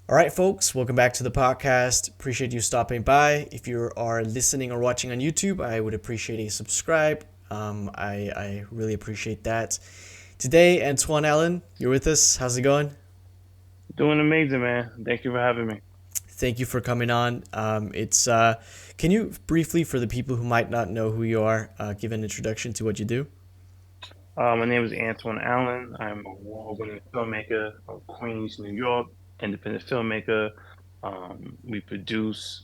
All right, folks, welcome back to the podcast. Appreciate you stopping by. If you are listening or watching on YouTube, I would appreciate a subscribe. I really appreciate that. Today, Antoine Allen, you're with us. How's it going? Doing amazing, man. Thank you for having me. Thank you for coming on. Can you briefly, for the people who might not know who you are, give an introduction to what you do? My name is Antoine Allen. I'm a award-winning filmmaker of Queens, New York, independent filmmaker. We produce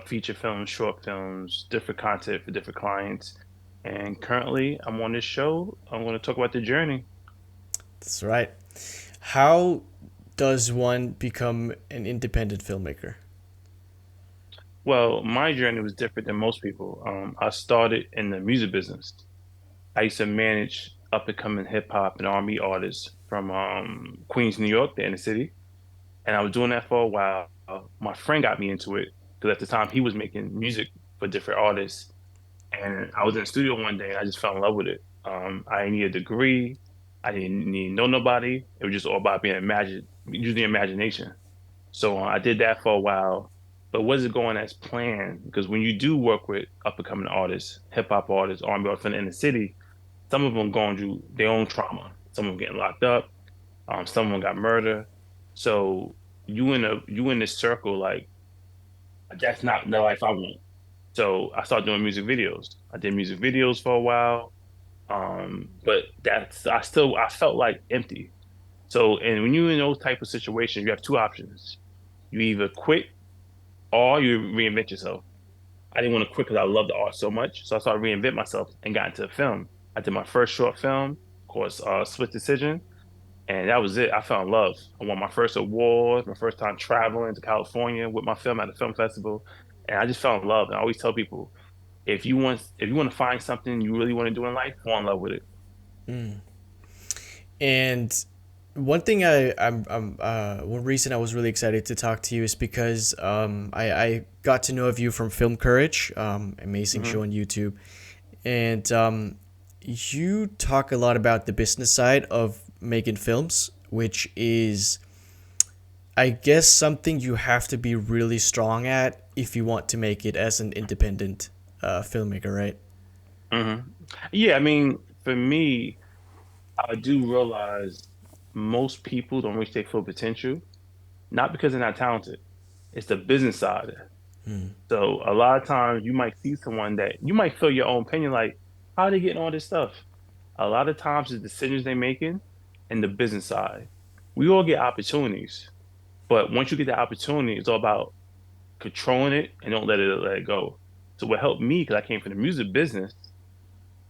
feature films, short films, different content for different clients. And currently, I'm on this show. I'm going to talk about the journey. That's right. How does one become an independent filmmaker? Well, my journey was different than most people. I started in the music business. I used to manage up-and-coming hip hop and R&B artists from Queens, New York, the inner city. And I was doing that for a while. My friend got me into it because at the time he was making music for different artists. And I was in the studio one day and I just fell in love with it. I didn't need a degree. I didn't need to know nobody. It was just all about being using the imagination. So I did that for a while, but wasn't going as planned because when you do work with up and coming artists, hip hop artists, R&B artists in the city, some of them going through their own trauma. Some of them getting locked up. Some of them got murdered. So you in this circle like that's not the life I want. So I started doing music videos. I did music videos for a while, but I felt like empty. So and when you're in those type of situations, you have two options. You either quit or you reinvent yourself. I didn't want to quit because I loved the art so much. So I started reinvent myself and got into film. I did my first short film, of course, Split Decision, and that was it. I fell in love. I won my first award, my first time traveling to California with my film at a film festival, and I just fell in love. And I always tell people, if you want to find something you really want to do in life, fall in love with it. And one thing one reason I was really excited to talk to you is because I got to know of you from Film Courage, amazing Hmm. show on YouTube, and you talk a lot about the business side of making films, which is, I guess, something you have to be really strong at if you want to make it as an independent filmmaker, right? Hmm. Yeah, I mean, for me, I do realize most people don't reach their full potential, not because they're not talented. It's the business side. So a lot of times you might see someone that you might feel your own opinion, like, how are they getting all this stuff? A lot of times the decisions they're making and the business side. We all get opportunities, but once you get the opportunity, it's all about controlling it and don't let it go. So what helped me, because I came from the music business,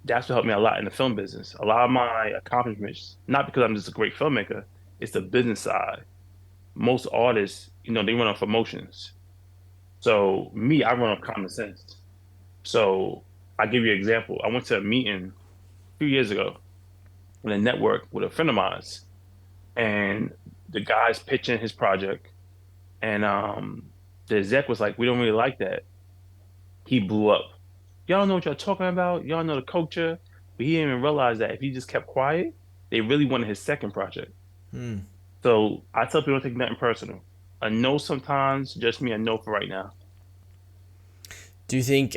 that's what helped me a lot in the film business. A lot of my accomplishments, not because I'm just a great filmmaker, it's the business side. Most artists, they run on promotions. So me, I run on common sense. So I give you an example. I went to a meeting a few years ago in a network with a friend of mine, and the guy's pitching his project, and the exec was like, "We don't really like that." He blew up. Y'all know what y'all talking about. Y'all know the culture, but he didn't even realize that if he just kept quiet, they really wanted his second project. So I tell people don't take nothing personal. A no sometimes, just me a no for right now. Do you think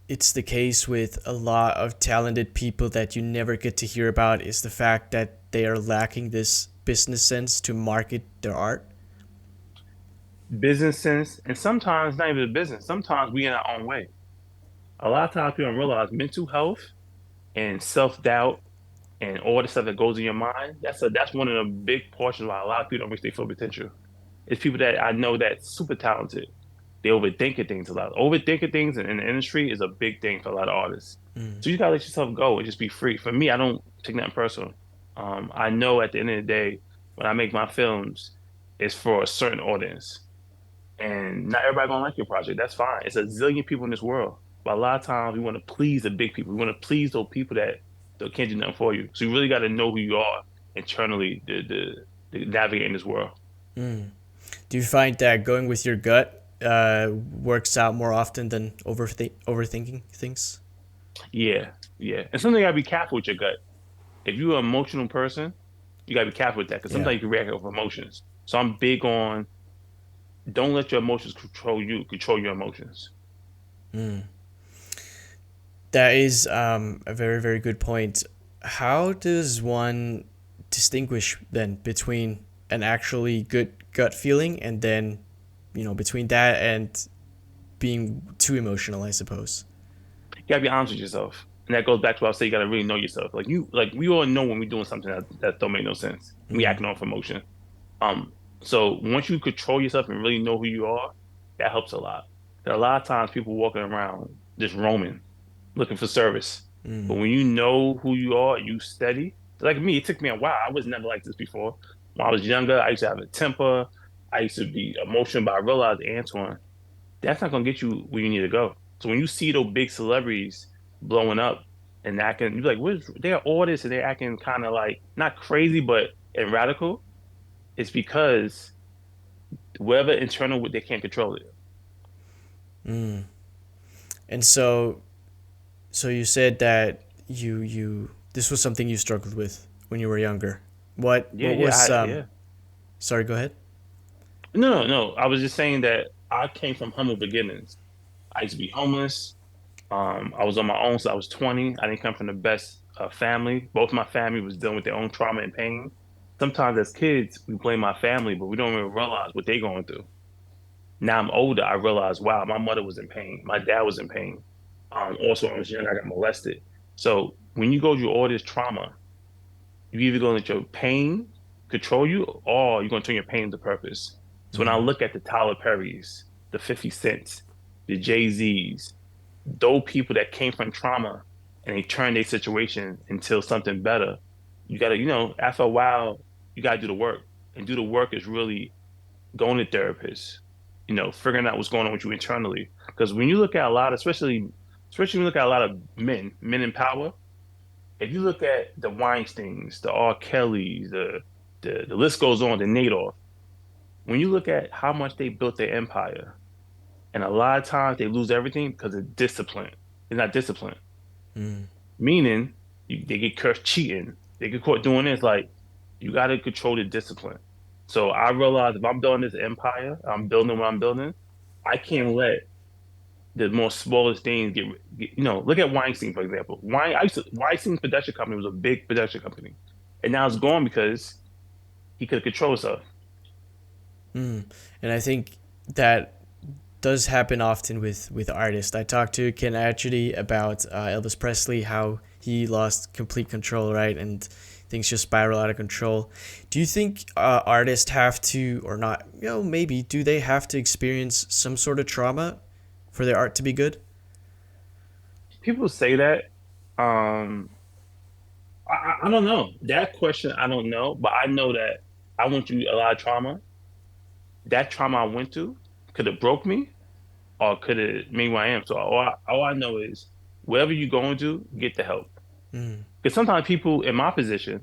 it's the case with a lot of talented people that you never get to hear about is the fact that they are lacking this business sense to market their art? Business sense, and sometimes not even a business. Sometimes we in our own way. A lot of times people don't realize mental health and self-doubt and all the stuff that goes in your mind. That's one of the big portions why a lot of people don't reach their full potential. It's people that I know that's super talented. They overthinking things a lot. Overthinking things in the industry is a big thing for a lot of artists. So you gotta let yourself go and just be free. For me, I don't take nothing personal. I know at the end of the day, when I make my films, it's for a certain audience. And not everybody gonna like your project. That's fine. It's a zillion people in this world. But a lot of times we want to please the big people. We want to please those people that can't do nothing for you. So you really got to know who you are internally to navigate in this world. Do you find that going with your gut works out more often than overthinking things? Yeah, yeah. And something you gotta be careful with your gut. If you're an emotional person, you gotta be careful with that because Yeah. sometimes you can react over emotions. So I'm big on don't let your emotions control you. Control your emotions. That is a very, very good point. How does one distinguish then between an actually good gut feeling and then, between that and being too emotional, I suppose? You gotta be honest with yourself, and that goes back to what I say. You gotta really know yourself. Like we all know when we're doing something that don't make no sense. We acting off emotion. Um, so once you control yourself and really know who you are, that helps a lot. There are a lot of times people walking around just roaming, looking for service. But when you know who you are, you steady. Like me, it took me a while. I was never like this before. When I was younger, I used to have a temper. I used to be emotional, but I realized, Antoine, that's not gonna get you where you need to go. So when you see those big celebrities blowing up and acting, you're like, where's they're artists and they're acting kind of like not crazy, but and radical. It's because whatever internal, they can't control it. And so you said that you this was something you struggled with when you were younger. Yeah, What yeah, was yeah. sorry, go ahead. No, no, no. I was just saying that I came from humble beginnings. I used to be homeless. I was on my own, so I was 20. I didn't come from the best family. Both my family was dealing with their own trauma and pain. Sometimes as kids, we blame our family, but we don't even realize what they're going through. Now I'm older, I realize, wow, my mother was in pain. My dad was in pain. Also, when I was young, I got molested. So when you go through all this trauma, you either going to let your pain control you, or you're going to turn your pain into purpose. So when I look at the Tyler Perrys, the 50 Cents, the Jay-Z's, those people that came from trauma and they turned their situation into something better, you got to, after a while, you got to do the work. And do the work is really going to therapists, figuring out what's going on with you internally. Because when you look at a lot, especially when you look at a lot of men in power, if you look at the Weinsteins, the R. Kellys, the list goes on, the Nadoff, when you look at how much they built their empire, and a lot of times they lose everything because of discipline. They're not disciplined. Meaning they get cursed cheating. They get caught doing this. Like, you got to control the discipline. So I realized if I'm building this empire, I'm building what I'm building, I can't let the most smallest things look at Weinstein, for example. Weinstein production company was a big production company. And now it's gone because he could control himself. And I think that does happen often with artists. I talked to Ken Atchity about Elvis Presley, how he lost complete control, right, and things just spiral out of control. Do you think artists have to, or not? Maybe do they have to experience some sort of trauma for their art to be good? People say that. Um, I don't know. That question, I don't know, but I know that I went through a lot of trauma. That trauma I went through could have broke me or could have made who I am. So all I know is wherever you're going to, get the help. Because sometimes people in my position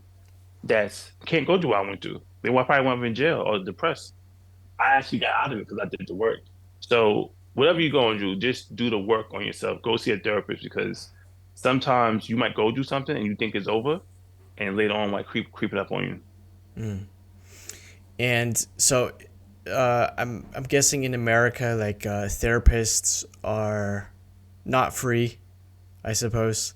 that can't go through what I went through. They probably went in jail or depressed. I actually got out of it because I did the work. So whatever you're going through, just do the work on yourself. Go see a therapist because sometimes you might go do something and you think it's over, and later on, like creeping up on you. And so, I'm guessing in America, like therapists are not free, I suppose,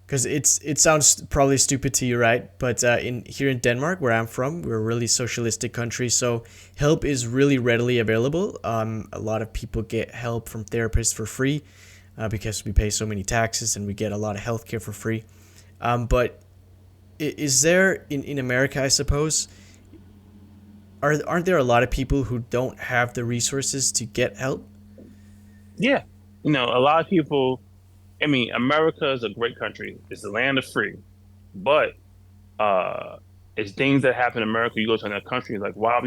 because it sounds probably stupid to you, right? But in here in Denmark, where I'm from, we're a really socialistic country, so help is really readily available. A lot of people get help from therapists for free because we pay so many taxes and we get a lot of healthcare for free. But is there in America, I suppose, aren't there a lot of people who don't have the resources to get help? Yeah, a lot of people. I mean, America is a great country. It's the land of free, but uh, it's things that happen in America. You go to another country, like why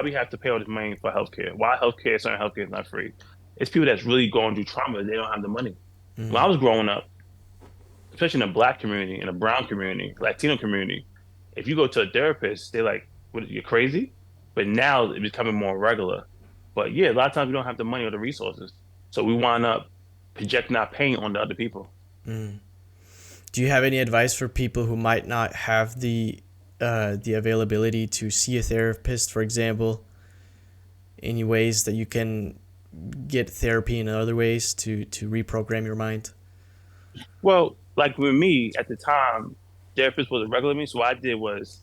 we have to pay all this money for healthcare? Why certain healthcare is not free? It's people that's really going through trauma. They don't have the money. When I was growing up, especially in the black community, in the brown community, Latino community, if you go to a therapist, they're like, "What? You're crazy." But now it's becoming more regular. But yeah, a lot of times we don't have the money or the resources, so we wind up projecting our pain onto other people. Do you have any advice for people who might not have the availability to see a therapist, for example, Any ways that you can get therapy in other ways to reprogram your mind? Well, like with me at the time, therapist was a regular me. So what I did was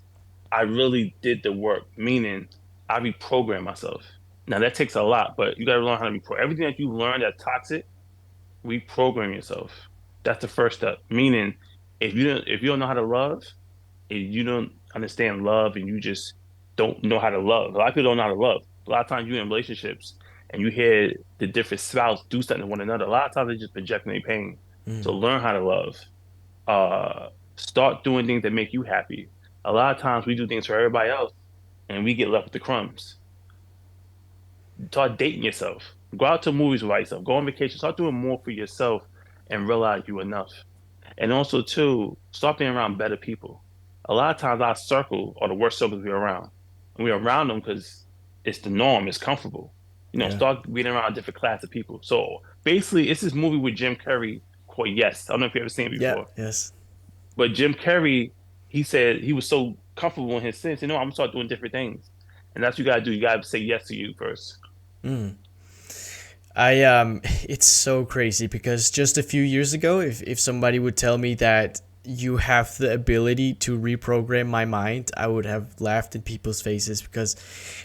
I really did the work, meaning I reprogrammed myself. Now that takes a lot, but you got to learn how to reprogram. Everything that you learn that's toxic, reprogram yourself. That's the first step. Meaning, if you don't know how to love, if you don't understand love, and you just don't know how to love. A lot of people don't know how to love. A lot of times you're in relationships and you hear the different spouse do something to one another. A lot of times they're just projecting their pain. So Mm, learn how to love. Start doing things that make you happy. A lot of times we do things for everybody else and we get left with the crumbs. Start dating yourself. Go out to movies by yourself. Go on vacation. Start doing more for yourself and realize you're enough. And also, too, start being around better people. A lot of times our circle are the worst circles we're around. And we're around them because it's the norm, it's comfortable. yeah. Start being around a different class of people. So basically, it's this movie with Jim Carrey called Yes. I don't know if you've ever seen it Yeah. before. Yes. But Jim Carrey, he said he was so comfortable in his sins. I'm gonna start doing different things. And that's what you gotta do. You gotta say yes to you first. Mm. It's so crazy because just a few years ago, if somebody would tell me that you have the ability to reprogram my mind, I would have laughed in people's faces because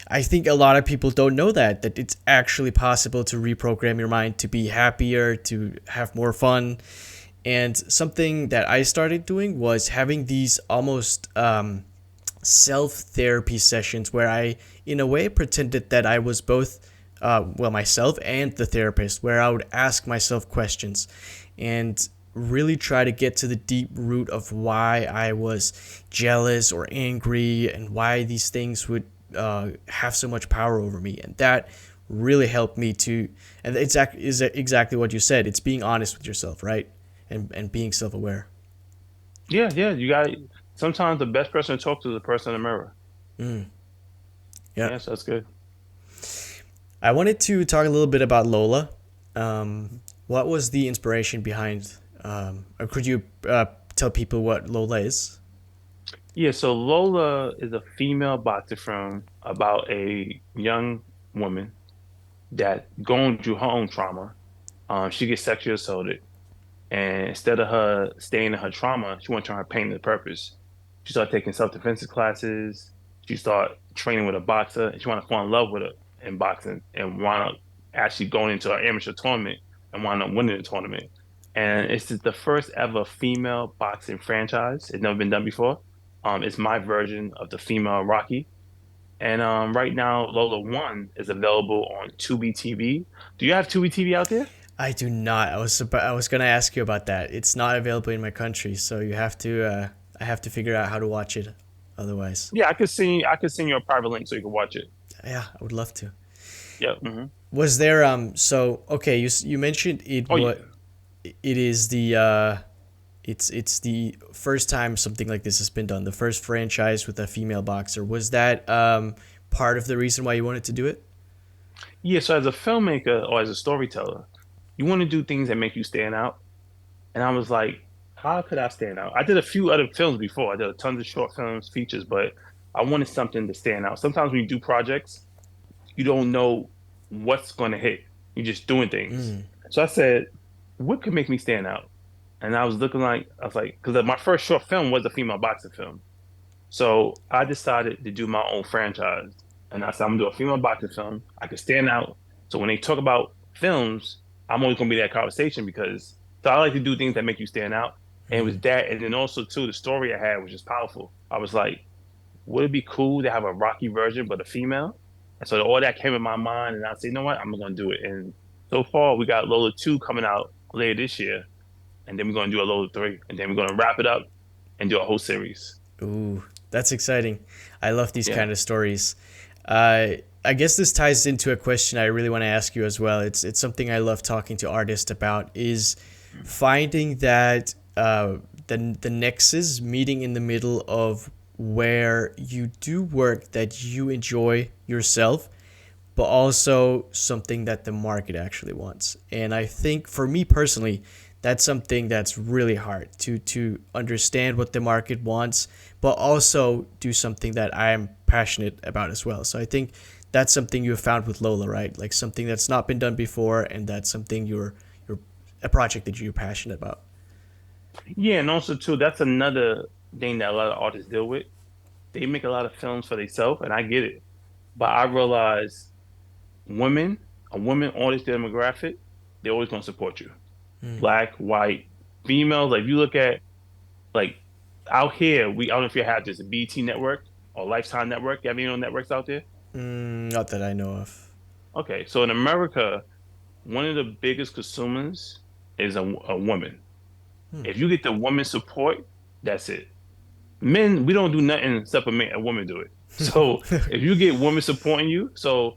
I think a lot of people don't know that it's actually possible to reprogram your mind to be happier, to have more fun. And something that I started doing was having these almost self therapy sessions where I, in a way, pretended that I was both, myself and the therapist, where I would ask myself questions and really try to get to the deep root of why I was jealous or angry and why these things would have so much power over me. And that really helped me to, and it's is exactly what you said. It's being honest with yourself, right? And being self aware. Yeah, yeah. You got sometimes the best person to talk to is the person in the mirror. Mm, yeah. Yes, that's good. I wanted to talk a little bit about Lola. What was the inspiration behind, or could you tell people what Lola is? Yeah, so Lola is a female boxer film about a young woman that going through her own trauma. She gets sexually assaulted, and instead of her staying in her trauma, she went to her pain and purpose. She started taking self-defense classes. She started training with a boxer, and she wanted to fall in love with her in boxing, and wound up actually going into an amateur tournament and wound up winning the tournament. And it's the first ever female boxing franchise. It's never been done before. It's my version of the female Rocky. And right now, Lola One is available on Tubi TV. Do you have Tubi TV out there? I do not. I was gonna ask you about that. It's not available in my country, so you have to. I have to figure out how to watch it. Otherwise, Yeah, I could send you a private link so you can watch it. yeah, I would love to. Yeah. Was there so okay? You mentioned it. Oh yeah. What it is the it's the first time something like this has been done. The first franchise with a female boxer. Was that part of the reason why you wanted to do it? Yeah, so as a filmmaker or as a storyteller, you want to do things that make you stand out. And I was like, how could I stand out? I did a few other films before. I did a tons of short films, features, but I wanted something to stand out. Sometimes when you do projects, you don't know what's going to hit. You're just doing things. Mm, So I said, what could make me stand out? And I was like, because my first short film was a female boxing film. So I decided to do my own franchise. And I said, I'm gonna do a female boxing film. I can stand out. So when they talk about films, I'm always gonna be that conversation because so I like to do things that make you stand out. And it was mm, that, and then also too, the story I had was just powerful. I was like, would it be cool to have a Rocky version but a female? And so all that came in my mind, and I said, you know what, I'm gonna do it. And so far, we got Lola 2 coming out later this year, and then we're gonna do a Lola 3, and then we're gonna wrap it up and do a whole series. ooh, that's exciting. I love these Yeah. kind of stories. I guess this ties into a question I really want to ask you as well. It's something I love talking to artists about is finding that the nexus meeting in the middle of where you do work that you enjoy yourself, but also something that the market actually wants. And I think for me personally, that's something that's really hard to understand what the market wants, but also do something that I'm passionate about as well. So I think that's something you found with Lola, right? Like something that's not been done before, and that's something you're a project that you're passionate about. Yeah, and also too, that's another thing that a lot of artists deal with. They make a lot of films for themselves, and I get it. But I realize women, a woman artist demographic, they're always going to support you. Black, white, females. Like if you look at like out here, I don't know if you have this BT network or Lifetime network. You have any networks out there? Not that I know of. Okay, so in America, one of the biggest consumers is a woman. If you get the woman support, that's it. Men, we don't do nothing except a woman do it. So if you get women supporting you, so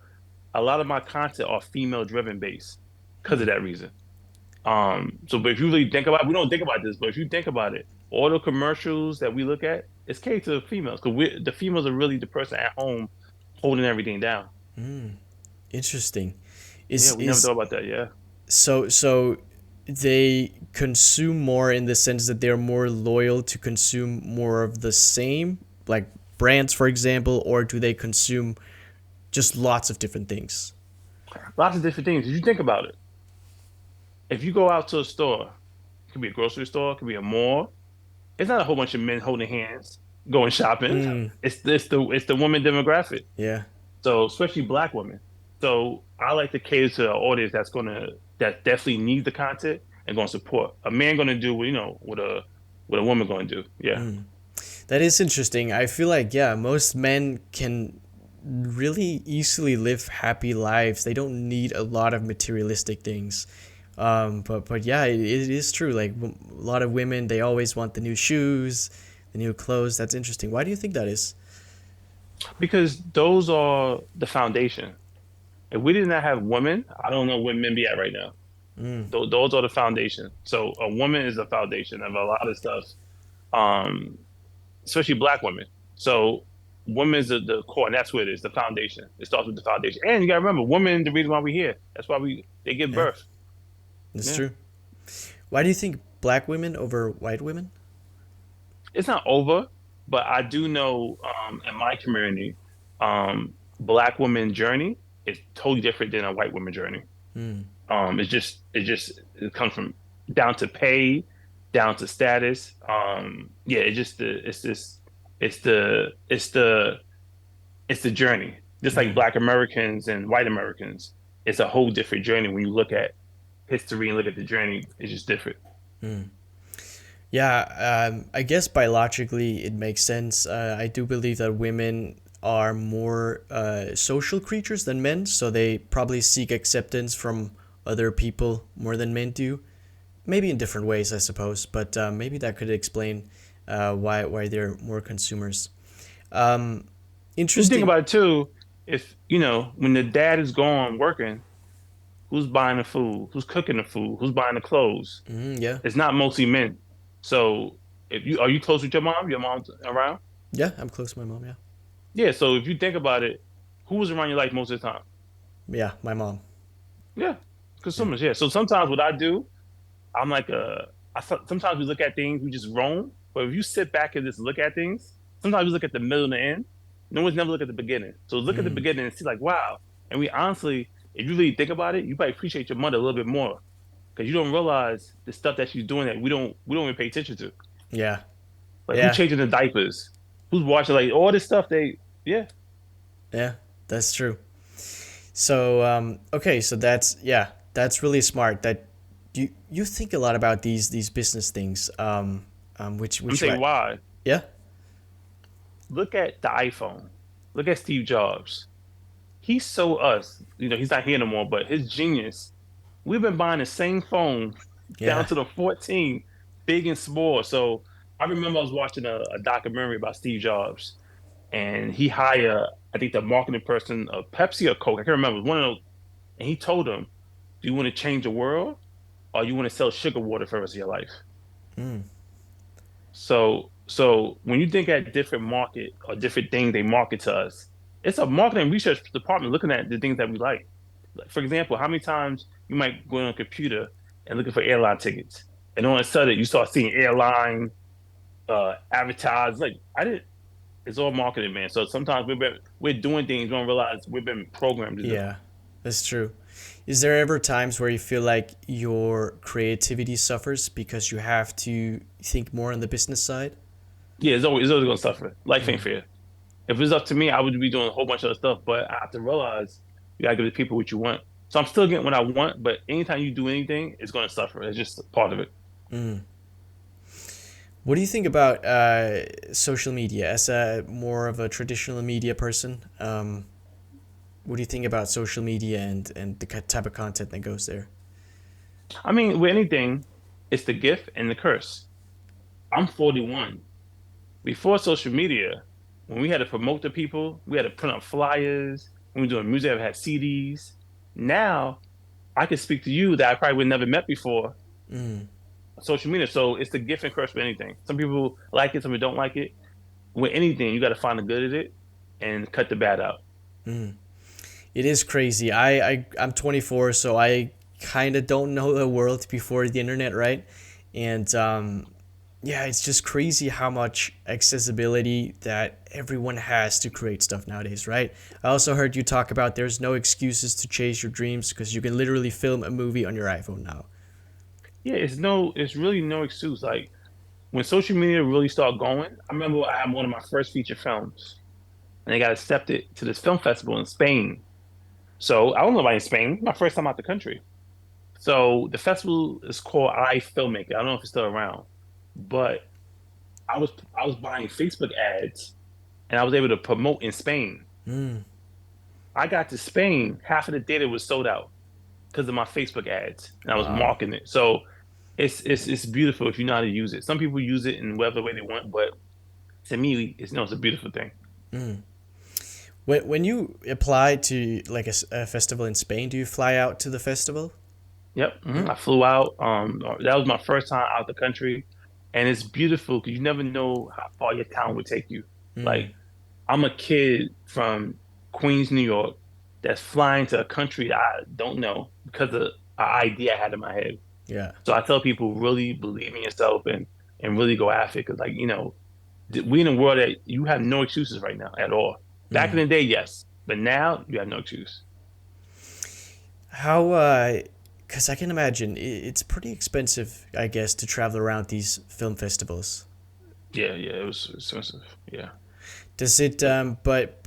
a lot of my content are female driven based because of that reason. But if you really think about it, we don't think about this, but if you think about it, all the commercials that we look at, it's catered to the females because the females are really the person at home holding everything down. Interesting. Yeah, Is we never is thought about that. Yeah. so they consume more in the sense that they're more loyal to consume more of the same, like brands, for example, or do they consume just lots of different things? Lots of different things. If you think about it, if you go out to a store, it could be a grocery store, it could be a mall. It's not a whole bunch of men holding hands going shopping. It's the woman demographic. Yeah. So especially black women. So I like to cater to an audience that definitely needs the content and gonna support. A man gonna do what a woman gonna do. Yeah. That is interesting. I feel like, yeah, most men can really easily live happy lives. They don't need a lot of materialistic things. But yeah, it is true. Like a lot of women, they always want the new shoes, the new clothes. That's interesting. Why do you think that is? Because those are the foundation. If we did not have women, I don't know where men be at right now. Those are the foundation. So a woman is the foundation of a lot of stuff. Um, Especially black women. So women is the core, and that's what it is, the foundation. It starts with the foundation. And you gotta remember, women the reason why we're here. That's why they give Yeah, birth. that's Yeah. true. Why do you think black women over white women? It's not over, but I do know in my community, black women journey is totally different than a white woman journey. It comes from down to pay, down to status. Yeah, it's the it's the journey. Just like Black Americans and white Americans, it's a whole different journey when you look at history and look at the journey. It's just different. Yeah, I guess biologically it makes sense. I do believe that women are more social creatures than men, so they probably seek acceptance from other people more than men do. Maybe in different ways, I suppose, but maybe that could explain why they're more consumers. Um, You think Interesting. about it too, if when the dad is gone working, who's buying the food? Who's cooking the food? Who's buying the clothes? Yeah, It's not mostly men. So if you are you close with your mom? Your mom's around? yeah, I'm close to my mom. Yeah, Yeah. So if you think about it, who was around your life most of the time? yeah, my mom. Yeah, Yeah. consumers. Yeah. So sometimes what I do, I'm like sometimes we look at things, we just roam. But if you sit back and just look at things, sometimes we look at the middle and the end. No one's never look at the beginning. So look at the beginning and see like, wow. And we honestly, if you really think about it, you probably appreciate your mother a little bit more because you don't realize the stuff that she's doing that we don't even pay attention to. Yeah, Like who's yeah, changing the diapers, who's watching like all this stuff. Yeah. yeah. That's true. So okay, so that's really smart. That you think a lot about these business things. I'm Which saying way? why. Yeah, Look at the iPhone. Look at Steve Jobs. He sold us. He's not here no more, but his genius. We've been buying the same phone down yeah. to the 14, big and small. So I remember I was watching a documentary about Steve Jobs, and he hired, I think, the marketing person of Pepsi or Coke. I can't remember. It was one of those. And he told him, "Do you want to change the world, or you want to sell sugar water for the rest of your life?" So when you think at different market or different things they market to us, it's a marketing research department looking at the things that we like. Like, for example, how many times you might go on a computer and looking for airline tickets, and all of a sudden you start seeing airline advertised. Like I didn't. It's all marketing, man. So sometimes we're doing things, we don't realize we've been programmed to do. Yeah, that's true. Is there ever times where you feel like your creativity suffers because you have to think more on the business side? Yeah, it's always gonna suffer. Life ain't fair. If it's up to me, I would be doing a whole bunch of other stuff, but I have to realize you gotta give the people what you want. So I'm still getting what I want, but anytime you do anything, it's gonna suffer. It's just part of it. What do you think about social media as a more of a traditional media person? What do you think about social media and the type of content that goes there? I mean, with anything, it's the gift and the curse. I'm 41. Before social media, when we had to promote to people, we had to print up flyers. When we were doing music, I had CDs. Now I can speak to you that I probably would never met before on social media. So it's the gift and curse for anything. Some people like it, some people don't like it. With anything, you got to find the good in it and cut the bad out. It is crazy. I'm 24, so I kind of don't know the world before the internet, right? And yeah, it's just crazy how much accessibility that everyone has to create stuff nowadays, right? I also heard you talk about there's no excuses to chase your dreams because you can literally film a movie on your iPhone now. Yeah, it's really no excuse. Like when social media really started going, I remember I had one of my first feature films, and they got accepted to this film festival in Spain. So I don't know about in Spain, my first time out the country. So the festival is called Filmmaker. I don't know if it's still around, but I was buying Facebook ads and I was able to promote in Spain. I got to Spain, half of the theater was sold out because of my Facebook ads, and I was Wow. marketing it. So it's beautiful if you know how to use it. Some people use it in whatever way they want, but to me, it's a beautiful thing. When you apply to like a festival in Spain, do you fly out to the festival? Yep, I flew out. That was my first time out the country, and it's beautiful because you never know how far your talent would take you. Like I'm a kid from Queens, New York, that's flying to a country I don't know because of an idea I had in my head. Yeah. So I tell people really believe in yourself and really go after it because like we in a world that you have no excuses right now at all. Back in the day, yes, but now you have no excuse. How, because I can imagine it's pretty expensive, I guess, to travel around these film festivals. Yeah, yeah, it was expensive. Yeah. Does it, but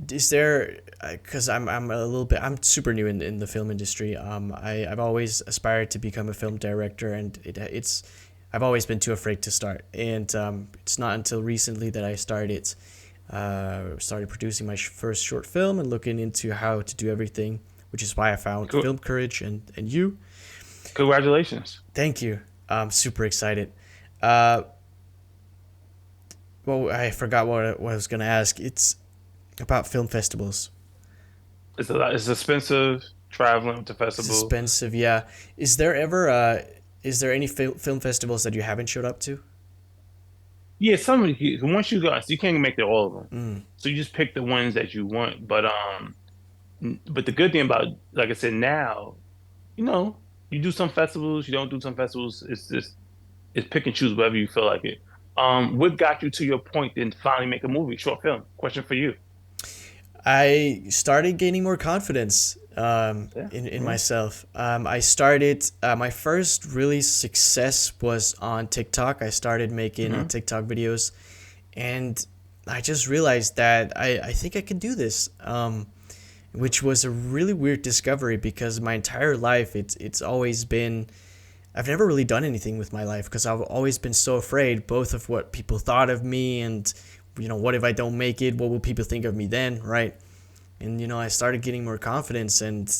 is there, because I'm a little bit, I'm super new in the film industry. I've always aspired to become a film director, and I've always been too afraid to start. And it's not until recently that I started producing my first short film and looking into how to do everything, which is why I found Cool. Film Courage and you. Congratulations. Thank you. I'm super excited. Uh, well, I forgot what I was gonna ask. It's about film festivals. It's a lot. It's expensive traveling to It's festival. expensive, yeah. Is there any film festivals that you haven't showed up to? Yeah, once you go, so you can't make it all of them. So you just pick the ones that you want. But the good thing about, like I said, now, you know, you do some festivals, you don't do some festivals. It's pick and choose whatever you feel like it. What got you to your point then to finally make a movie, short film? Question for you. I started gaining more confidence Yeah. in Mhm. myself. I started, my first really success was on TikTok. I started making Mhm. TikTok videos, and I just realized that I think I can do this, which was a really weird discovery because my entire life it's always been, I've never really done anything with my life because I've always been so afraid both of what people thought of me and what if I don't make it, what will people think of me then, right? And I started getting more confidence, and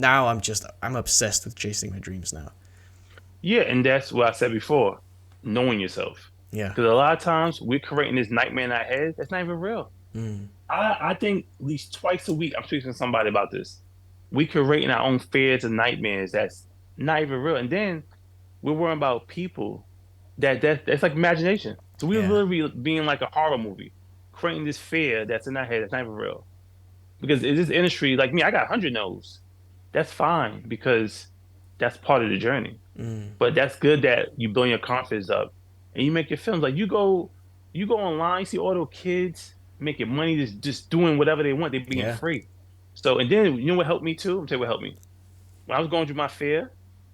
I'm obsessed with chasing my dreams now. Yeah, and that's what I said before, knowing yourself. Yeah. Because a lot of times we're creating this nightmare in our head that's not even real. I think at least twice a week I'm speaking to somebody about this. We creating our own fears and nightmares that's not even real. And then we're worrying about people that's like imagination. So we're Yeah. really being like a horror movie, creating this fear that's in our head that's not even real. Because in this industry, like me, I got 100 no's. That's fine because that's part of the journey. But that's good that you build your confidence up and you make your films. Like you go online, you see all those kids making money, just doing whatever they want. They're being Yeah. free. So, and then you know what helped me too? I'll tell you what helped me. When I was going through my fair,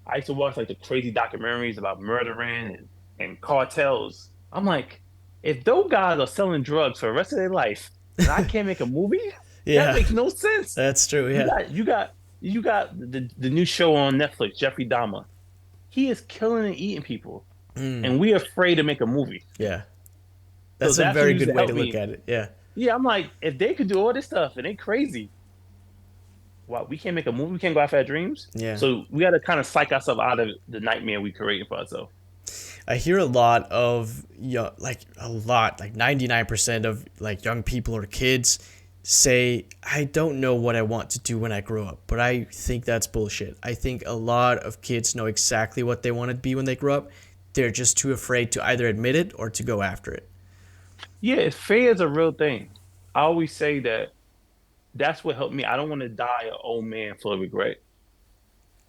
I used to watch like the crazy documentaries about murdering and cartels. I'm like, if those guys are selling drugs for the rest of their life and I can't make a movie, that Yeah. makes no sense. That's true. You Yeah. got you got you got the new show on Netflix, Jeffrey Dahmer. He is killing and eating people, Mm. and we're afraid to make a movie. Yeah. So That's a that's what very used good to way help to look me. at it. Yeah. Yeah, I'm like, if they could do all this stuff and they crazy, why we can't make a movie? We can't go after our dreams. Yeah. So we got to kind of psych ourselves out of the nightmare we creating for ourselves. I hear a lot of like a lot, like 99% of like young people or kids say, I don't know what I want to do when I grow up. But I think that's bullshit. I think a lot of kids know exactly what they want to be when they grow up. They're just too afraid to either admit it or to go after it. Yeah, fear is a real thing. I always say that that's what helped me. I don't want to die an old man full of regret.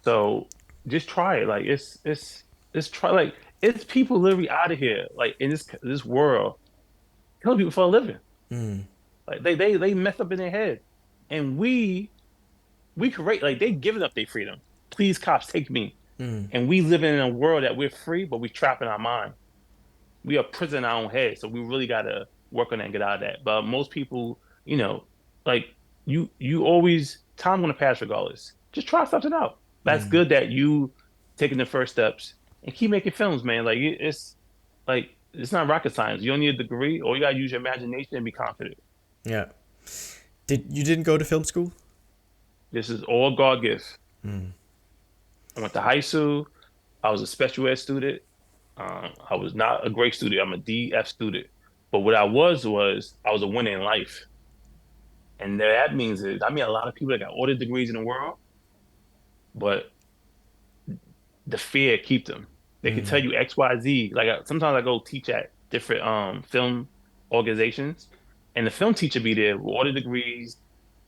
So just try it. Like it's try like it's people literally out of here, like in this world, killing people for a living. Mm, Like they mess up in their head. And we create like they giving up their freedom. Please, cops, take me. mm, And we live in a world that we're free, but we trap in our mind. We are prison in our own head. So we really gotta work on that and get out of that. But most people, like you always time gonna pass regardless. Just try something out. That's mm. good that you taking the first steps and keep making films, man. It's not rocket science. You don't need a degree, or you gotta use your imagination and be confident. Yeah. Didn't go to film school? This is all God gift. Mm, I went to high school. I was a special ed student. I was not a great student. I'm a DF student. But what was I was a winner in life. And that means is I mean a lot of people that got all the degrees in the world, but the fear keep them. They can tell mm, you X, Y, Z. Like sometimes I go teach at different film organizations, and the film teacher be there with all the degrees,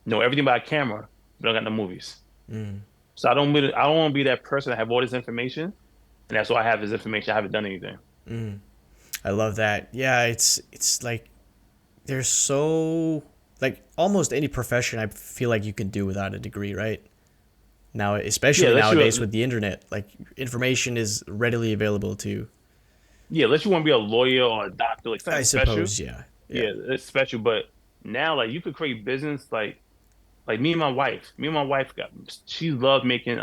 know everything about camera, but I don't got no movies. mm, So I don't want to be that person that have all this information, and that's why I have this information. I haven't done anything. mm. I love that. Yeah, it's like there's so like almost any profession I feel like you can do without a degree, right? Now, Yeah, especially nowadays with the internet, like information is readily available to. unless you want to be a lawyer or a doctor, like I something special. suppose, yeah, yeah. Yeah, it's special. But now, like you could create business, like me and my wife. Me and my wife got she loved making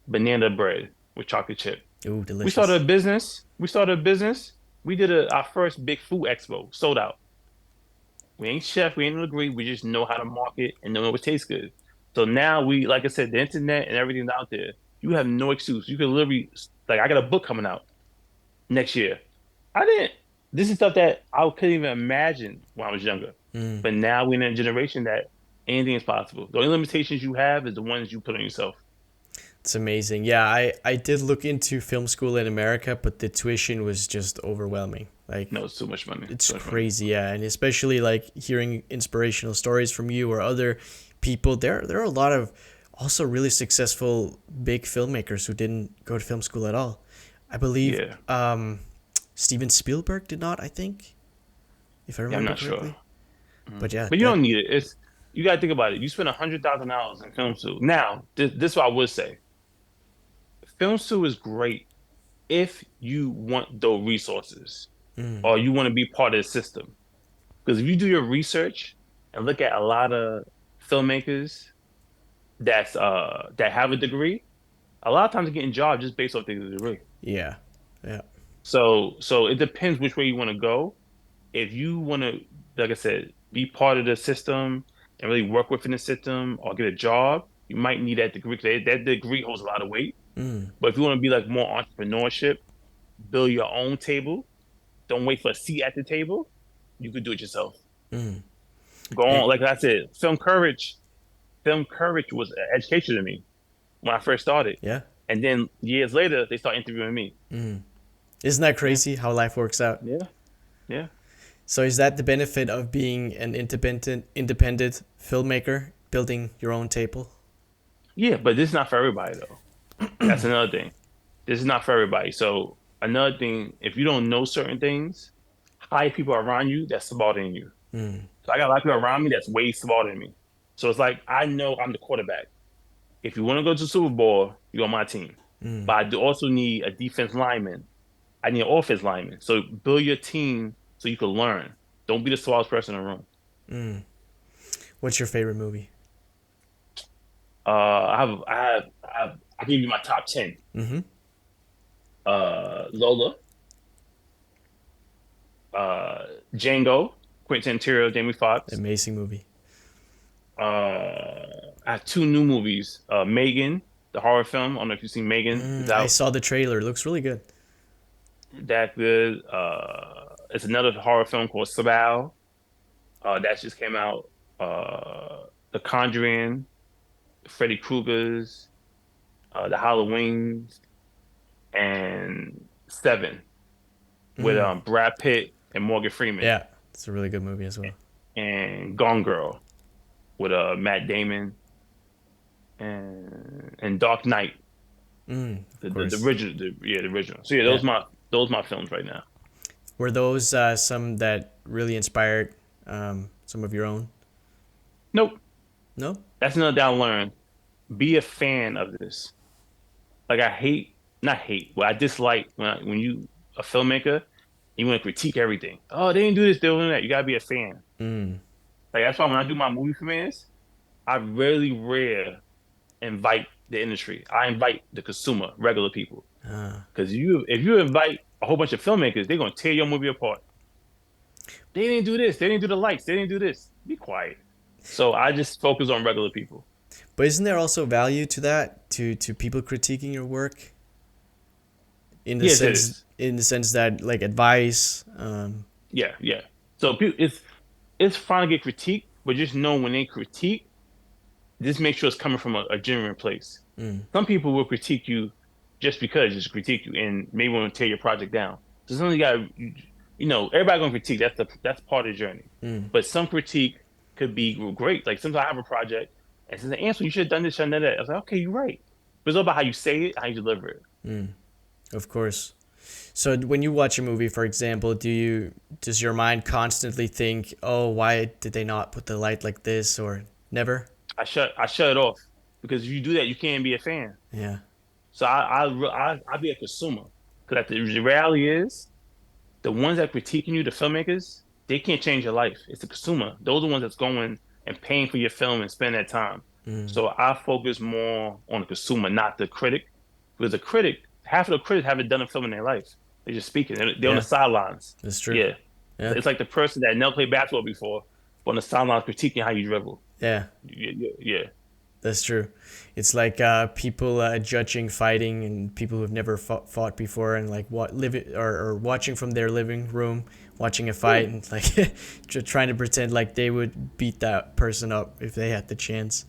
banana bread with chocolate chip. Ooh, We started delicious. a business. We did our first big food expo, sold out. We ain't chef, we ain't no degree. We just know how to market and know what tastes good. So now like I said, the internet and everything's out there. You have no excuse. You can literally, like, I got a book coming out next year. I didn't. This is stuff that I couldn't even imagine when I was younger. Mm, But now we're in a generation that anything is possible. The only limitations you have is the ones you put on yourself. it's amazing. Yeah, I did look into film school in America, but the tuition was just overwhelming. Like No, it's too much money. it's Too much money. crazy, yeah, and especially like hearing inspirational stories from you or other people. There are a lot of also really successful big filmmakers who didn't go to film school at all. I believe Yeah. Steven Spielberg did not, I think, if I Yeah, I'm remember not sure. correctly. Mhm. But yeah, But you that don't need it. It's you got to think about it. You spend $100,000 in film school. Now, this is what I would say. Film school is great if you want those resources mm, or you want to be part of the system. Because if you do your research and look at a lot of filmmakers that have a degree, a lot of times they're getting jobs just based off their degree. yeah, yeah, So it depends which way you want to go. If you want to, like I said, be part of the system and really work within the system or get a job, you might need that degree. 'Cause that degree holds a lot of weight. mm, But if you want to be like more entrepreneurship, build your own table, don't wait for a seat at the table, you could do it yourself. mm. Go Eh, on, like I said, film courage was an education to me when I first started. yeah. And then years later, they start interviewing me. Mm. Isn't that Yeah, crazy how life works out? yeah, yeah. So is that the benefit of being an independent filmmaker, building your own table? Yeah, but this is not for everybody though. That's another thing. This is not for everybody. So another thing, if you don't know certain things, hire people around you that's smarter than you. Mm, So I got a lot of people around me that's way smarter than me. So it's like I know I'm the quarterback. If you want to go to the Super Bowl, you're on my team. mm, But I do also need a defense lineman. I need an offense lineman. So build your team so you can learn. Don't be the smartest person in the room. mm. What's your favorite movie? I give you my top 10. Mm-hmm. Lola, uh, Django, Quentin Tarantino, Jamie Foxx. Amazing movie. I have two new movies. Megan, the horror film. I don't know if you've seen Megan. It's I out. saw the trailer. It looks really good. That good. It's another horror film called Sabal. That just came out. The Conjuring, Freddy Krueger's, the Halloween, and Seven with Mm. Brad Pitt and Morgan Freeman, Yeah, it's a really good movie as well. and Gone Girl with Matt Damon and Dark Knight, Of the course. original, the original. So yeah, Yeah. those my films right now. Were those some that really inspired some of your own? Nope, No? that's another thing I learned. Be a fan of this. Like I hate, not hate, but I dislike when you a filmmaker, you want to critique everything. Oh, they didn't do this, they didn't do that. You gotta be a fan. Mm. Like that's why when I do my movie premieres, I really rare invite the industry. I invite the consumer, regular people. Ah. Because if you invite a whole bunch of filmmakers, they're gonna tear your movie apart. They didn't do this. They didn't do the lights. They didn't do this. Be quiet. So I just focus on regular people. But isn't there also value to that, to people critiquing your work Yes, it is. in the sense that like advice? Yeah, yeah. So it's fine to get critiqued, but just know when they critique, just make sure it's coming from a genuine place. Mm, Some people will critique you just because just critique you and maybe want to tear your project down. So sometimes you know, everybody gonna critique. That's part of the journey. mm, But some critique could be great. Like sometimes I have a project and says, "Answer, you should have done this, should have done that." I was like, "Okay, you're right." But it's all about how you say it, how you deliver it. mm. Of course. So when you watch a movie, for example, does your mind constantly think, "Oh, why did they not put the light like this?" or never? I shut it off because if you do that, you can't be a fan. Yeah. So I be a consumer because the reality is the ones that critiquing you, the filmmakers, they can't change your life. It's the consumer. Those are the ones that's going and paying for your film and spend that time. Mm, So I focus more on the consumer, not the critic, because the critic, half of the critics haven't done a film in their life. They're just speaking. They're on the yeah, sidelines. that's true. Yeah, Yeah. it's like the person that never played basketball before, but on the sidelines critiquing how you dribble. Yeah. Yeah, yeah, yeah. That's true. It's like people judging fighting and people who've never fought before and like what live or watching from their living room, watching a Yeah. fight and like trying to pretend like they would beat that person up if they had the chance.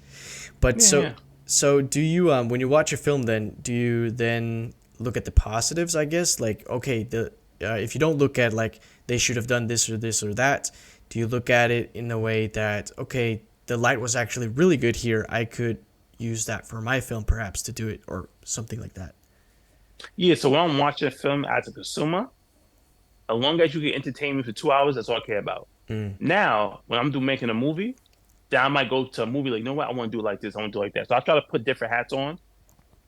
But Yeah, yeah. so do you when you watch a film then do you then look at the positives? I guess like okay the if you don't look at like they should have done this or that, do you look at it in a way that okay the light was actually really good here. I could use that for my film, perhaps, to do it or something like that. Yeah, so when I'm watching a film as a consumer, as long as you can entertain me for 2 hours, that's all I care about. Mm, Now, when I'm making a movie, then I might go to a movie like, you know what, I want to do it like this, I want to do it like that. So I try to put different hats on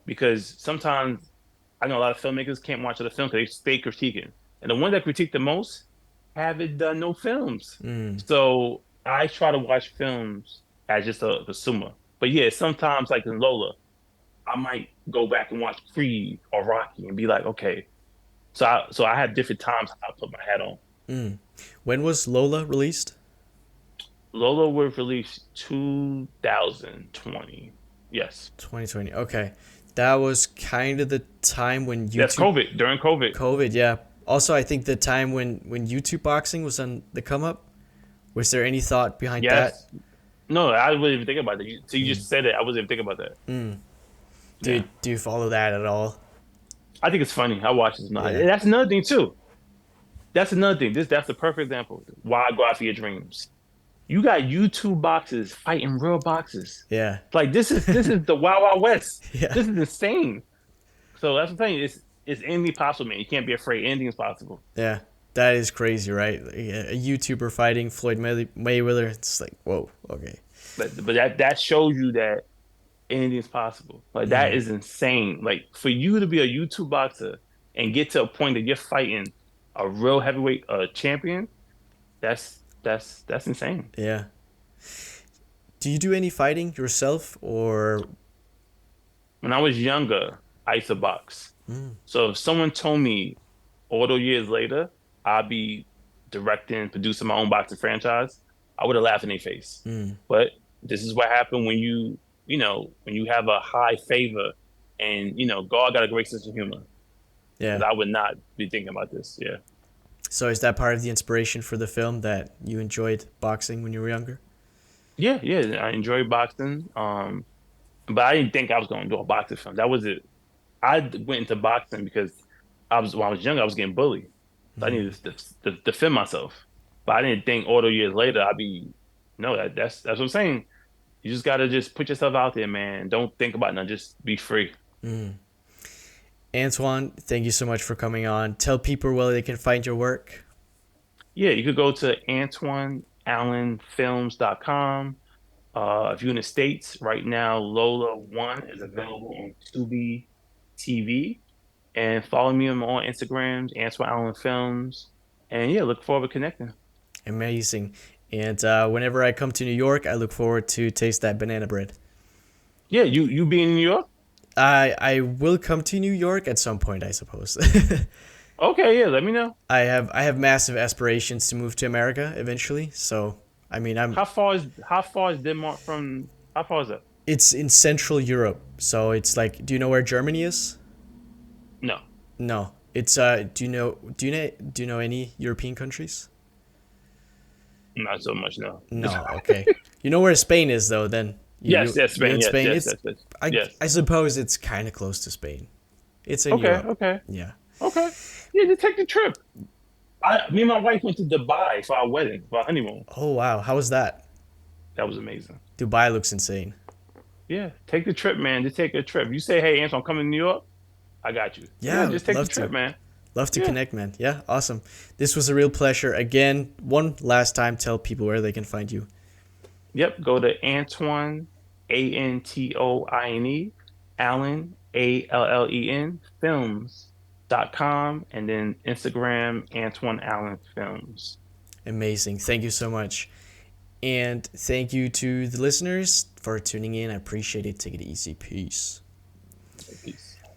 because sometimes I know a lot of filmmakers can't watch other films because they stay critiquing. And the ones that critique the most haven't done no films. mm. So I try to watch films as just a consumer. But yeah, sometimes like in Lola, I might go back and watch Creed or Rocky and be like, okay. So I have different times I put my hat on. Mm. When was Lola released? Lola was released 2020. Yes. 2020. Okay. That was kind of the time when That's YouTube COVID, during COVID. COVID, yeah. Also, I think the time when YouTube boxing was on the come up. Was there any thought behind that? Yes. No, I wasn't even thinking about that. So you Mm. just said it. I wasn't even thinking about that. Mm. Yeah. Do you follow that at all? I think it's funny. I watch this now. Yeah. That's another thing too. That's another thing. That's the perfect example. Why go after your dreams? You got YouTube boxes fighting real boxes. Yeah. Like this is the Wild Wild West. Yeah. This is insane. So that's the thing. It's anything possible, man. You can't be afraid. Anything is possible. Yeah. That is crazy, right? Like, a YouTuber fighting Floyd Mayweather. It's like, whoa, okay. But that shows you that anything's possible. Like that Mm, is insane. Like for you to be a YouTube boxer and get to a point that you're fighting a real heavyweight champion, that's insane. yeah. Do you do any fighting yourself or? When I was younger, I used to box. Mm, So if someone told me all those years later I'd be directing, producing my own boxing franchise, I would have laughed in their face. mm, But this is what happened when when you have a high favor and, God got a great sense of humor. yeah. Because I would not be thinking about this. Yeah. So is that part of the inspiration for the film that you enjoyed boxing when you were younger? Yeah, yeah. I enjoy boxing. But I didn't think I was going to do a boxing film. That was it. I went into boxing because when I was younger, I was getting bullied. So I Mm. needed to defend myself. But I didn't think all the years later I'd be no, that's what I'm saying. You just gotta just put yourself out there, man. Don't think about nothing. Just be free. Mm. Antoine, thank you so much for coming on. Tell people where they can find your work. Yeah, you could go to AntoineAllenFilms.com. If you're in the States right now, Lola One is available on Tubi TV. And follow me on Instagrams, Antoine Allen Films. And yeah, look forward to connecting. Amazing. And whenever I come to New York, I look forward to taste that banana bread. Yeah, you being in New York? I will come to New York at some point, I suppose. Okay, yeah, let me know. I have massive aspirations to move to America eventually. So I mean, How far is Denmark from how far is that? it's in Central Europe. So it's like, do you know where Germany is? No, No. It's do you know any European countries? not so much, no. No. Okay. You know where Spain is though, then Yes, yes, you're Spain, in yes, Spain. yes, It's yes, yes. I Yes. I suppose it's kind of close to Spain. It's in Okay, Europe. okay, Yeah. okay. Yeah, just take the trip. Me and my wife went to Dubai for our wedding, for our honeymoon. Oh wow, how was that? That was amazing. Dubai looks insane. Yeah, take the trip, man. Just take a trip. You say, hey, Anson, I'm coming to New York. I got you. Yeah, Yeah, I just would take the love to. trip, man. Love to Yeah. connect, man. Yeah, awesome. This was a real pleasure. Again, one last time, tell people where they can find you. Yep. Go to Antoine, Antoine, Allen, films.com, and then Instagram, Antoine Allen Films. Amazing. Thank you so much. And thank you to the listeners for tuning in. I appreciate it. Take it easy. Peace. Peace.